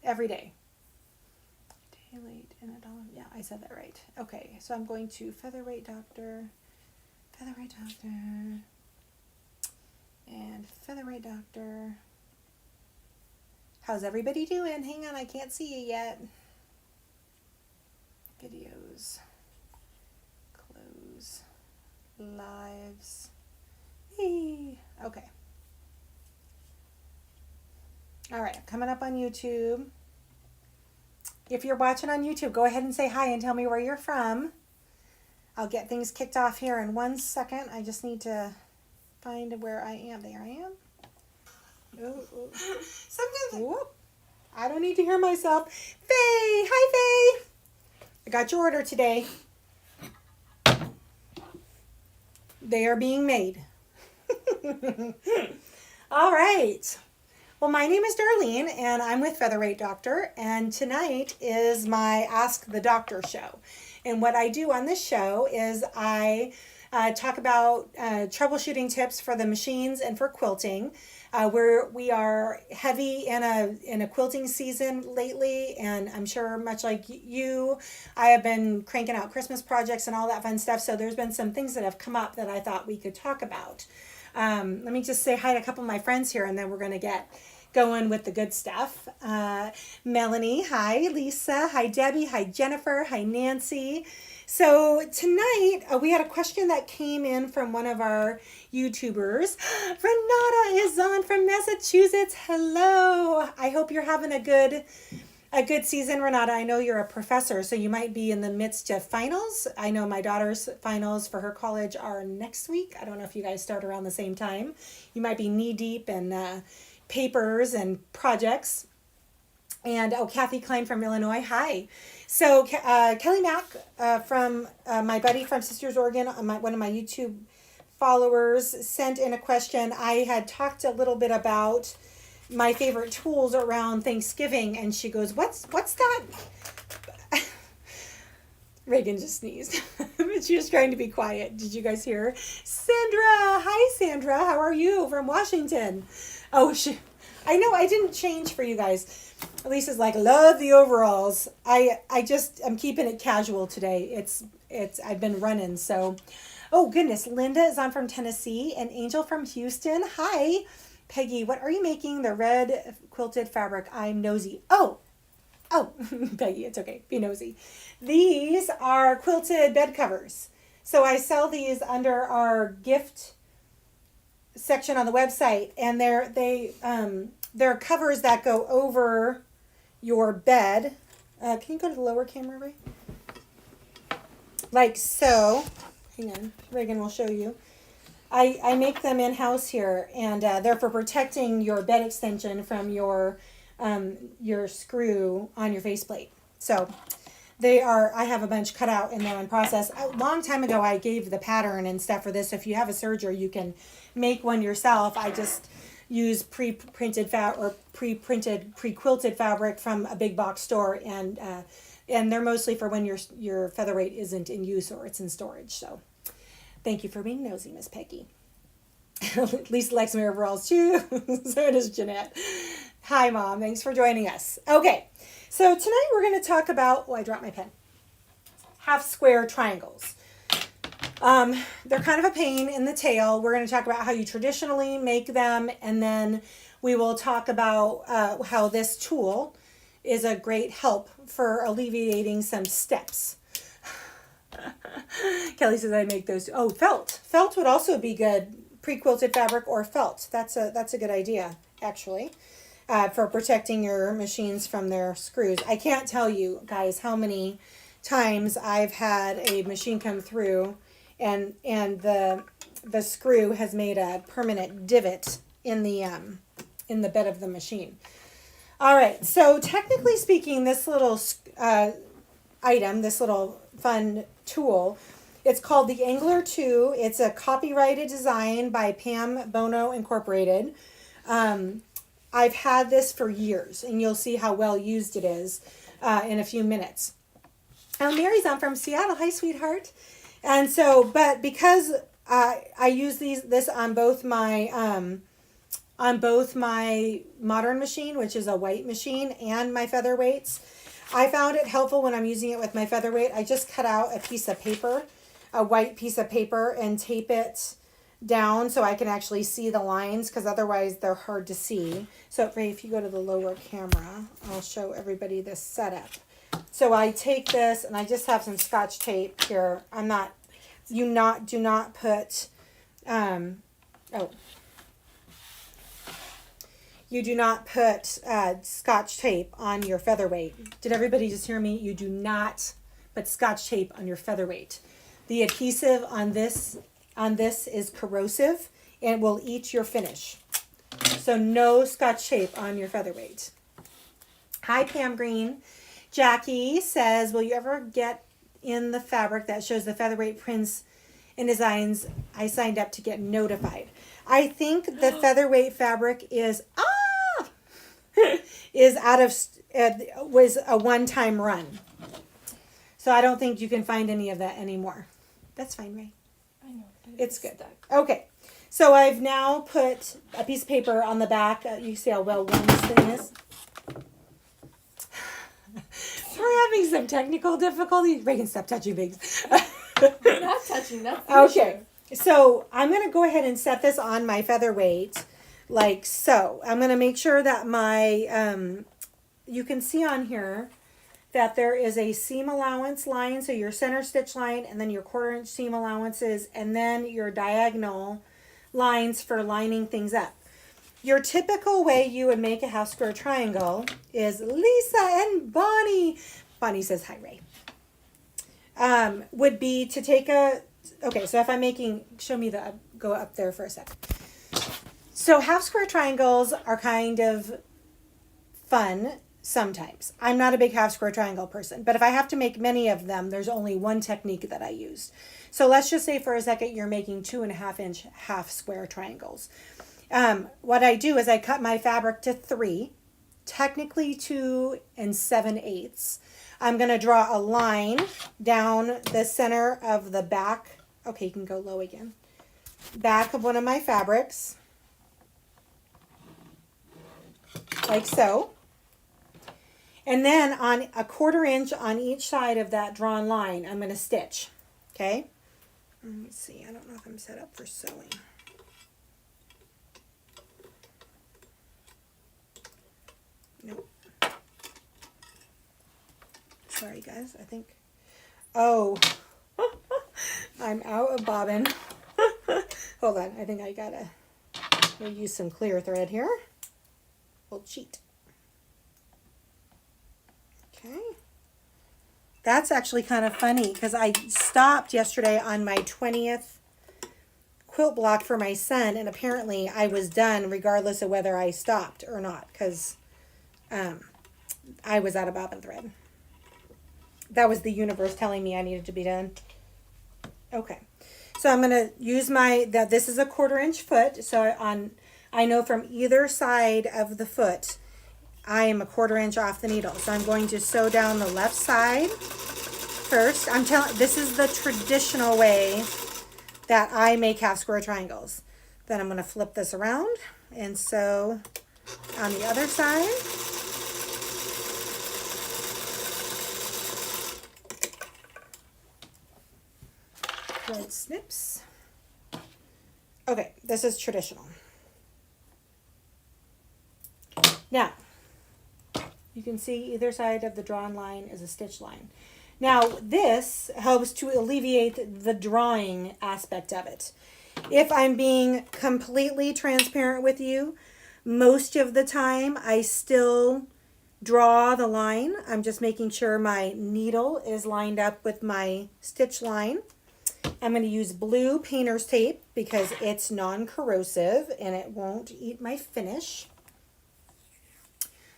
every day. Day late and $1. Yeah, I said that right. Okay, so I'm going to Featherweight Doctor, and Featherweight Doctor. How's everybody doing? Hang on, I can't see you yet. Videos, close, lives. Hey. Okay. All right, I'm coming up on YouTube. If you're watching on YouTube, go ahead and say hi and tell me where you're from. I'll get things kicked off here in 1 second. I just need to find where I am. There I am. Oh. Sometimes. Whoop. I don't need to hear myself. Faye! Hi, Faye! I got your order today. They are being made. All right. Well, my name is Darlene, and I'm with Featherweight Doctor, and tonight is my Ask the Doctor show. And what I do on this show is I talk about troubleshooting tips for the machines and for quilting. We are heavy in a quilting season lately, and I'm sure much like you, I have been cranking out Christmas projects and all that fun stuff, so there's been some things that have come up that I thought we could talk about. Let me just say hi to a couple of my friends here, and then we're going to get going with the good stuff. Melanie, hi. Lisa, hi. Debbie, hi. Jennifer, hi. Nancy. So tonight we had a question that came in from one of our YouTubers. Renata is on from Massachusetts. Hello. I hope you're having a good season, Renata. I know you're a professor, so you might be in the midst of finals. I know my daughter's finals for her college are next week. I don't know if you guys start around the same time. You might be knee deep in papers and projects. And Kathy Klein from Illinois. Hi. So Kelly Mack from my buddy from Sisters, Oregon, one of my YouTube followers, sent in a question. I had talked a little bit about my favorite tools around Thanksgiving, and she goes, what's that? Reagan just sneezed. She was trying to be quiet. Did you guys hear? Sandra. Hi, Sandra. How are you from Washington? Oh, I know I didn't change for you guys. Lisa's like, love the overalls. I'm keeping it casual today. I've been running, so. Oh, goodness. Linda is on from Tennessee, and Angel from Houston. Hi. Peggy, what are you making? The red quilted fabric. I'm nosy. Oh, Peggy, it's okay. Be nosy. These are quilted bed covers. So I sell these under our gift section on the website, and they're covers that go over your bed. Can you go to the lower camera, Ray? Like so. Hang on. Reagan will show you. I make them in-house here, and they're for protecting your bed extension from your screw on your faceplate. So I have a bunch cut out and they're in process. A long time ago, I gave the pattern and stuff for this. If you have a serger, you can make one yourself. I just use pre-quilted fabric from a big box store, and they're mostly for when your featherweight isn't in use or it's in storage. So thank you for being nosy, Miss Peggy. Lisa likes my overalls too. So does Jeanette. Hi, Mom. Thanks for joining us. Okay, so tonight we're going to talk about, I dropped my pen, half square triangles. They're kind of a pain in the tail. We're going to talk about how you traditionally make them, and then we will talk about how this tool is a great help for alleviating some steps. Kelly says I make those. Oh, felt. Felt would also be good. Pre-quilted fabric or felt. That's a good idea, actually, for protecting your machines from their screws. I can't tell you guys how many times I've had a machine come through and the screw has made a permanent divot in the bed of the machine. All right, so technically speaking, this little item, this little fun tool, it's called the Angler 2. It's a copyrighted design by Pam Bono Incorporated. I've had this for years, and you'll see how well used it is in a few minutes. Mary's on from Seattle. Hi, sweetheart. And so, but because I use this on both my on both my modern machine, which is a white machine, and my Featherweights. I found it helpful when I'm using it with my Featherweight. I just cut out a piece of paper, a white piece of paper, and tape it down so I can actually see the lines, because otherwise they're hard to see. So Ray, if you go to the lower camera, I'll show everybody this setup. So I take this and I just have some Scotch tape here. Do not put, you do not put Scotch tape on your Featherweight. Did everybody just hear me? You do not put Scotch tape on your Featherweight. The adhesive on this is corrosive and will eat your finish. So no Scotch tape on your Featherweight. Hi, Pam Green. Jackie says, will you ever get in the fabric that shows the Featherweight prints and designs? I signed up to get notified. I think the Featherweight fabric is was a one-time run. So I don't think you can find any of that anymore. That's fine, Ray. I know. It's good. Okay. So I've now put a piece of paper on the back. You see how well worn this thing is? We're having some technical difficulty. Ray can stop touching things. I'm not touching nothing. Okay. So I'm going to go ahead and set this on my Featherweight like so. I'm going to make sure that my, you can see on here that there is a seam allowance line. So your center stitch line and then your 1/4 inch seam allowances and then your diagonal lines for lining things up. Your typical way you would make a half square triangle is Lisa and Bonnie. Bonnie says, hi, Ray. Would be to take okay, so if I'm making, go up there for a sec. So half square triangles are kind of fun sometimes. I'm not a big half square triangle person, but if I have to make many of them, there's only one technique that I use. So let's just say for a second you're making 2.5 inch half square triangles. What I do is I cut my fabric to 3, technically 2 7/8. I'm going to draw a line down the center of the back. Okay, you can go low again. Back of one of my fabrics. Like so. And then on a 1/4 inch on each side of that drawn line, I'm going to stitch. Okay? Let me see. I don't know if I'm set up for sewing. Nope. Sorry, guys. I think... Oh. I'm out of bobbin. Hold on. I think I gotta use some clear thread here. We'll cheat. Okay. That's actually kind of funny because I stopped yesterday on my 20th quilt block for my son, and apparently I was done regardless of whether I stopped or not because I was out of bobbin thread. That was the universe telling me I needed to be done. Okay. So I'm going to use this is a 1/4 inch foot. So I know from either side of the foot, I am a 1/4 inch off the needle. So I'm going to sew down the left side first. This is the traditional way that I make half square triangles. Then I'm going to flip this around and sew on the other side. Thread snips. Okay, this is traditional. Now, you can see either side of the drawn line is a stitch line. Now, this helps to alleviate the drawing aspect of it. If I'm being completely transparent with you, most of the time I still draw the line. I'm just making sure my needle is lined up with my stitch line. I'm going to use blue painter's tape because it's non-corrosive and it won't eat my finish.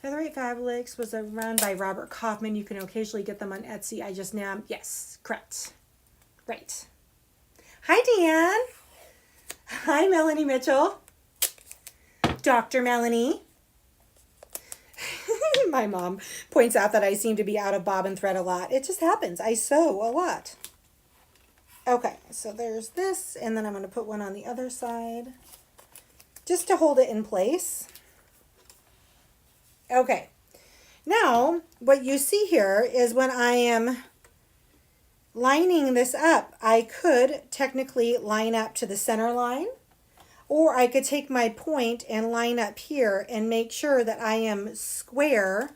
Featherweight Fabrics was run by Robert Kaufman. You can occasionally get them on Etsy. I just now, yes, correct. Right. Hi, Dan. Hi, Melanie Mitchell. Dr. Melanie. My mom points out that I seem to be out of bobbin thread a lot. It just happens. I sew a lot. Okay, so there's this, and then I'm going to put one on the other side. just to hold it in place. Okay. Now, what you see here is when I am lining this up, I could technically line up to the center line, or I could take my point and line up here and make sure that I am square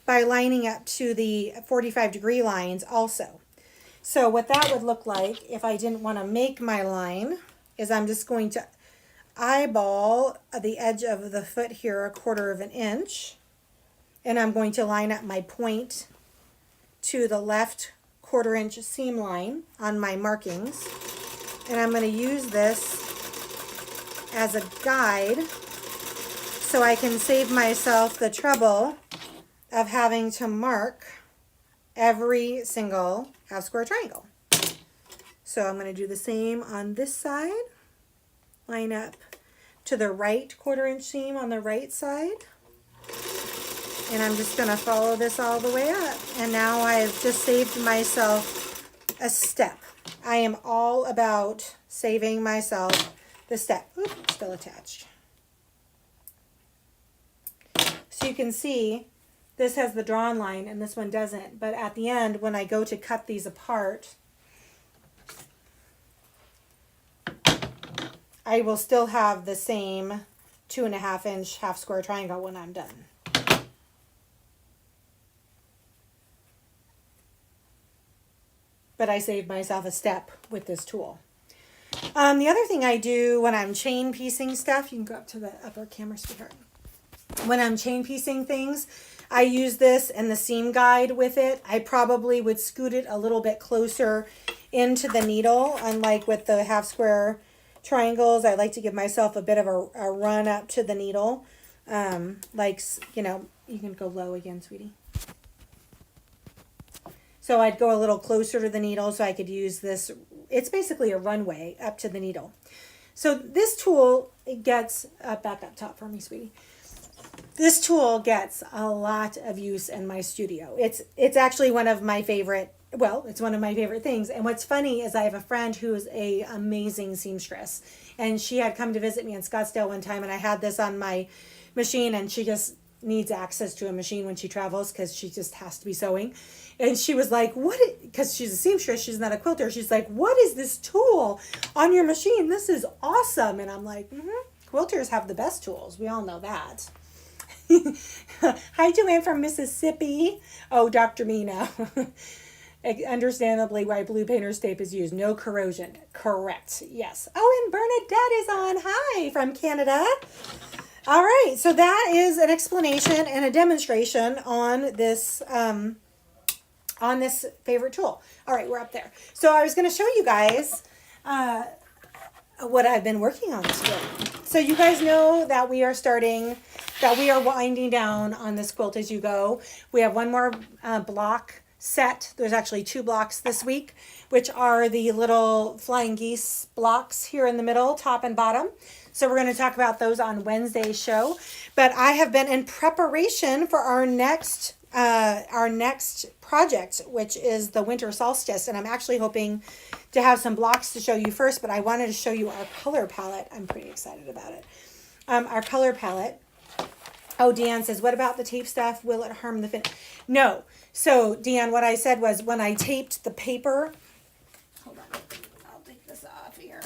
by lining up to the 45-degree lines also. So what that would look like if I didn't want to make my line is I'm just going to eyeball the edge of the foot here 1/4 of an inch, and I'm going to line up my point to the left 1/4 inch seam line on my markings, and I'm going to use this as a guide so I can save myself the trouble of having to mark every single half square triangle. So I'm going to do the same on this side. Line up to the right 1/4 inch seam on the right side. And I'm just going to follow this all the way up. And now I've just saved myself a step. I am all about saving myself the step. Oop, still attached. So you can see this has the drawn line and this one doesn't. But at the end, when I go to cut these apart, I will still have the same 2.5 inch half square triangle when I'm done. But I saved myself a step with this tool. The other thing I do when I'm chain piecing stuff, you can go up to the upper camera, sweetheart. When I'm chain piecing things, I use this and the seam guide with it. I probably would scoot it a little bit closer into the needle, unlike with the half square triangles. I like to give myself a bit of a run up to the needle. Like, you know, you can go low again, sweetie. So I'd go a little closer to the needle so I could use this. It's basically a runway up to the needle. So this tool, it gets, back up top for me, sweetie. This tool gets a lot of use in my studio. It's actually one of my favorite, well, it's one of my favorite things. And what's funny is I have a friend who's a amazing seamstress. And she had come to visit me in Scottsdale one time, and I had this on my machine, and she just needs access to a machine when she travels because she just has to be sewing. And she was like, what? Because she's a seamstress, she's not a quilter. She's like, what is this tool on your machine? This is awesome. And I'm like, quilters have the best tools. We all know that. Hi, Joanne from Mississippi. Oh, Dr. Mina. Understandably why blue painter's tape is used. No corrosion. Correct. Yes. Oh, and Bernadette is on. Hi, from Canada. All right. So that is an explanation and a demonstration on this favorite tool. All right, we're up there. So I was going to show you guys what I've been working on today. So you guys know that we are winding down on this Quilt as you go. We have one more block set. There's actually 2 blocks this week, which are the little flying geese blocks here in the middle, top and bottom. So we're going to talk about those on Wednesday's show. But I have been in preparation for our next project, which is the winter solstice, and I'm actually hoping to have some blocks to show you first, but I wanted to show you our color palette. I'm pretty excited about it. Our color palette. Oh, Deanne says, what about the tape stuff? Will it harm the finish? No. So, Deanne, what I said was when I taped the paper, hold on, I'll take this off here.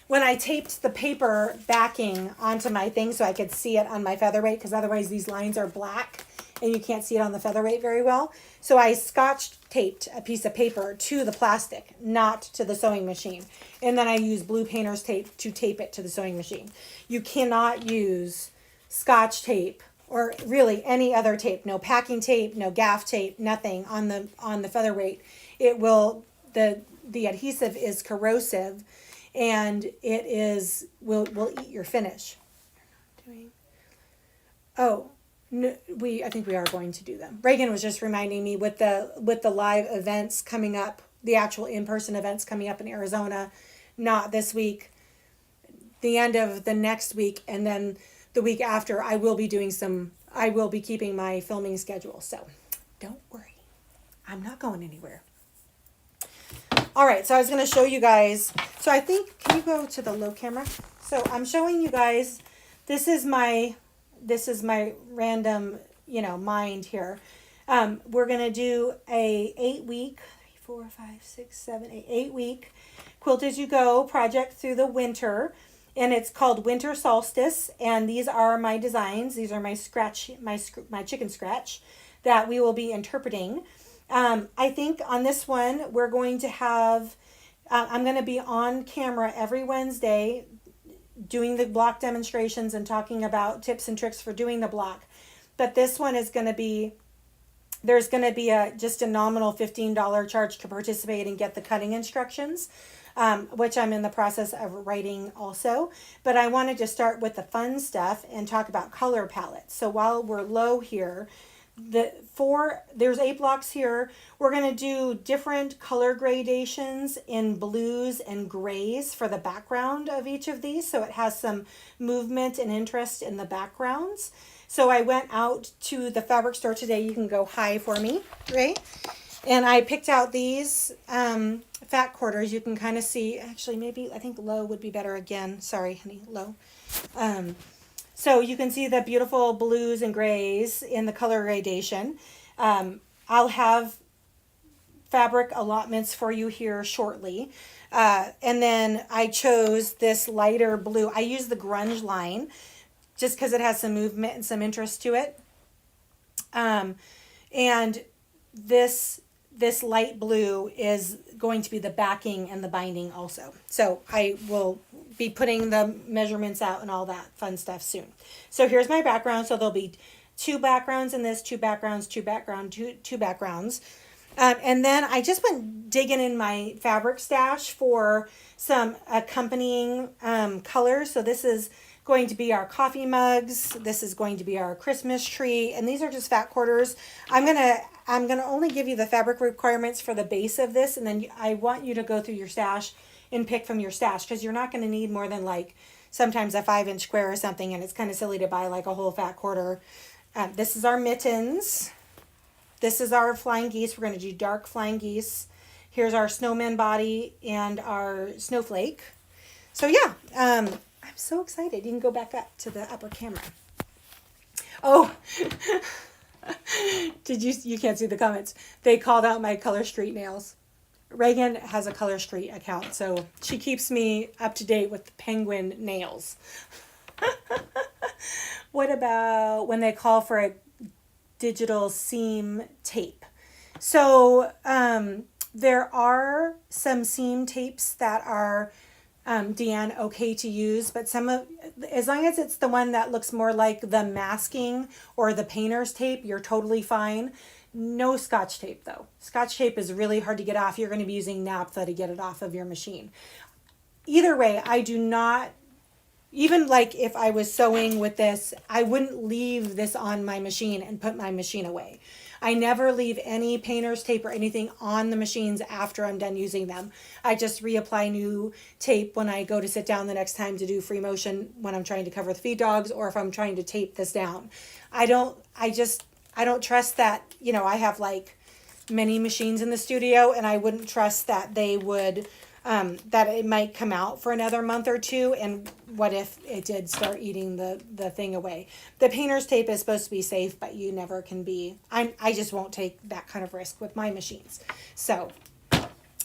When I taped the paper backing onto my thing so I could see it on my Featherweight, because otherwise these lines are black and you can't see it on the Featherweight very well. So I scotch taped a piece of paper to the plastic, not to the sewing machine. And then I use blue painter's tape to tape it to the sewing machine. You cannot use Scotch tape or really any other tape. No packing tape, no gaff tape, nothing on the Featherweight. It will, the adhesive is corrosive and it will eat your finish. Oh, no, I think we are going to do them. Reagan was just reminding me with the live events coming up, the actual in-person events coming up in Arizona, not this week, the end of the next week, and then the week after, I will be keeping my filming schedule. So don't worry, I'm not going anywhere. All right, so I was going to show you guys. So I think, can you go to the low camera So I'm showing you guys, this is my random, mind here. We're going to do a 8-week, 4, 5, 6, 7, 8-week Quilt As You Go project through the winter. And it's called Winter Solstice. And these are my designs. These are my chicken scratch that we will be interpreting. I think on this one, we're going to have, I'm going to be on camera every Wednesday doing the block demonstrations and talking about tips and tricks for doing the block. But this one is going to be, there's going to be just a nominal $15 charge to participate and get the cutting instructions, which I'm in the process of writing also. But I wanted to start with the fun stuff and talk about color palettes. So while we're low here, there's 8 blocks here. We're going to do different color gradations in blues and grays for the background of each of these, so it has some movement and interest in the backgrounds. So I went out to the fabric store today. You can go high for me, right? And I picked out these fat quarters. You can kind of see, actually maybe I think low would be better again. Sorry, honey, low. So you can see the beautiful blues and grays in the color gradation. I'll have fabric allotments for you here shortly. And then I chose this lighter blue. I use the grunge line just because it has some movement and some interest to it. And this light blue is going to be the backing and the binding also. So I will be putting the measurements out and all that fun stuff soon. So here's my background. So there'll be 2 backgrounds in this, 2 backgrounds, 2 backgrounds. And then I just went digging in my fabric stash for some accompanying colors. So this is going to be our coffee mugs. This is going to be our Christmas tree. And these are just fat quarters. I'm gonna only give you the fabric requirements for the base of this, and then I want you to go through your stash and pick from your stash, because you're not going to need more than like sometimes a 5-inch square or something, and it's kind of silly to buy like a whole fat quarter. This is our mittens. This is our flying geese. We're going to do dark flying geese. Here's our snowman body and our snowflake. So yeah, I'm so excited. You can go back up to the upper camera. Oh. You can't see the comments. They called out my Color Street nails. Reagan has a Color Street account, so she keeps me up to date with the penguin nails. What about when they call for a digital seam tape? So there are some seam tapes that are Deanne, okay to use, but as long as it's the one that looks more like the masking or the painter's tape, you're totally fine. No Scotch tape though. Scotch tape is really hard to get off. You're going to be using naphtha to get it off of your machine. Either way, I do not, even like if I was sewing with this, I wouldn't leave this on my machine and put my machine away. I never leave any painter's tape or anything on the machines after I'm done using them. I just reapply new tape when I go to sit down the next time to do free motion when I'm trying to cover the feed dogs, or if I'm trying to tape this down. I don't trust that, I have like many machines in the studio, and I wouldn't trust that they would, that it might come out for another month or 2, and what if it did start eating the thing away. The painter's tape is supposed to be safe, but you never can be. I just won't take that kind of risk with my machines. So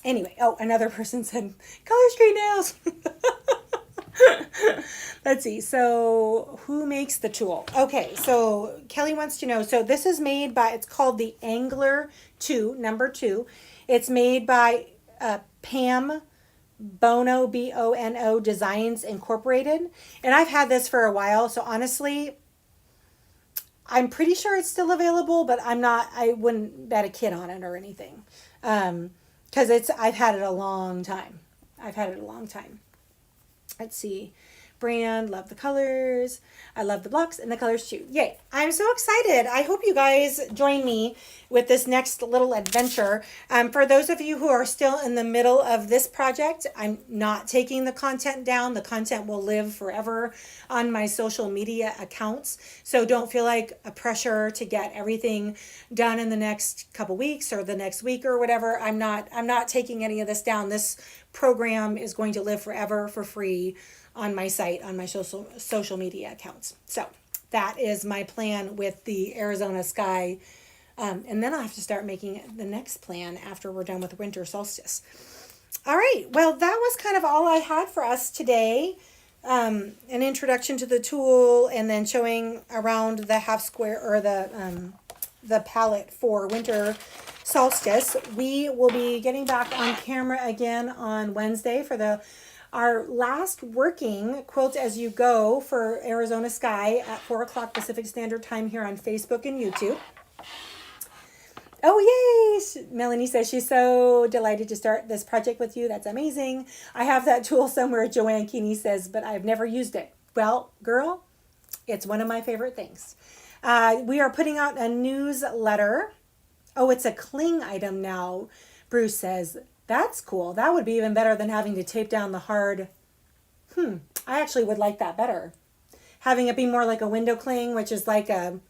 anyway, another person said Color Street nails. Let's see. So who makes the tool? Okay, so Kelly wants to know. So this is made by, it's called the Angler 2, number 2. It's made by Pam Bono, Bono Designs Incorporated. And I've had this for a while. So honestly, I'm pretty sure it's still available, but I wouldn't bet a kid on it or anything. Because I've had it a long time. Let's see. Brand, love the colors. I love the blocks and the colors too. Yay. I'm so excited. I hope you guys join me with this next little adventure. For those of you who are still in the middle of this project, I'm not taking the content down. The content will live forever on my social media accounts. So don't feel like a pressure to get everything done in the next couple weeks or the next week or whatever. I'm not taking any of this down. This program is going to live forever for free on my site, on my social media accounts. So that is my plan with the Arizona sky. And then I'll have to start making the next plan after we're done with winter solstice. All right. Well, that was kind of all I had for us today. An introduction to the tool, and then showing around the half square or the palette for winter solstice. We will be getting back on camera again on Wednesday for our last working Quilt As You Go for Arizona Sky at 4 o'clock Pacific Standard Time here on Facebook and YouTube. Oh, yay! Melanie says she's so delighted to start this project with you. That's amazing. I have that tool somewhere, Joanne Keeney says, but I've never used it. Well, girl, it's one of my favorite things. We are putting out a newsletter. Oh, it's a cling item now, Bruce says. That's cool. That would be even better than having to tape down the hard. I actually would like that better. Having it be more like a window cling, which is like a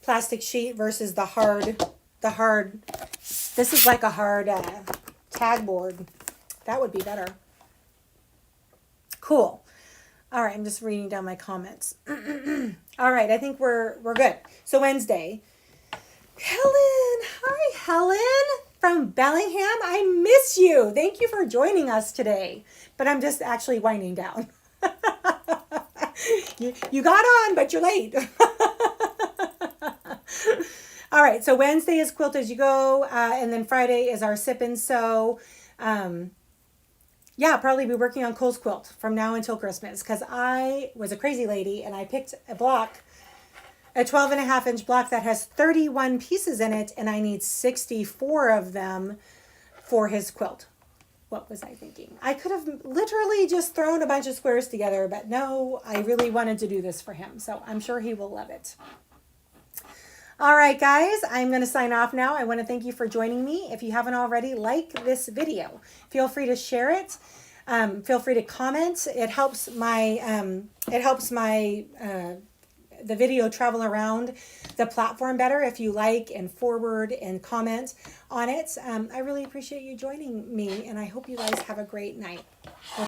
plastic sheet versus the hard, this is like a hard tag board. That would be better. Cool. All right, I'm just reading down my comments. All right, I think we're good. So Wednesday. Helen, hi Helen from Bellingham. I miss you. Thank you for joining us today. But I'm just actually winding down. You got on, but you're late. All right, so Wednesday is Quilt As You Go, and then Friday is our Sip and Sew. Yeah, probably be working on Cole's quilt from now until Christmas, because I was a crazy lady and I picked a block, a 12.5-inch block that has 31 pieces in it, and I need 64 of them for his quilt. What was I thinking? I could have literally just thrown a bunch of squares together, but no, I really wanted to do this for him, so I'm sure he will love it. All right, guys, I'm going to sign off now. I want to thank you for joining me. If you haven't already, like this video. Feel free to share it. Feel free to comment. It helps the video travel around the platform better if you like and forward and comment on it. I really appreciate you joining me, and I hope you guys have a great night.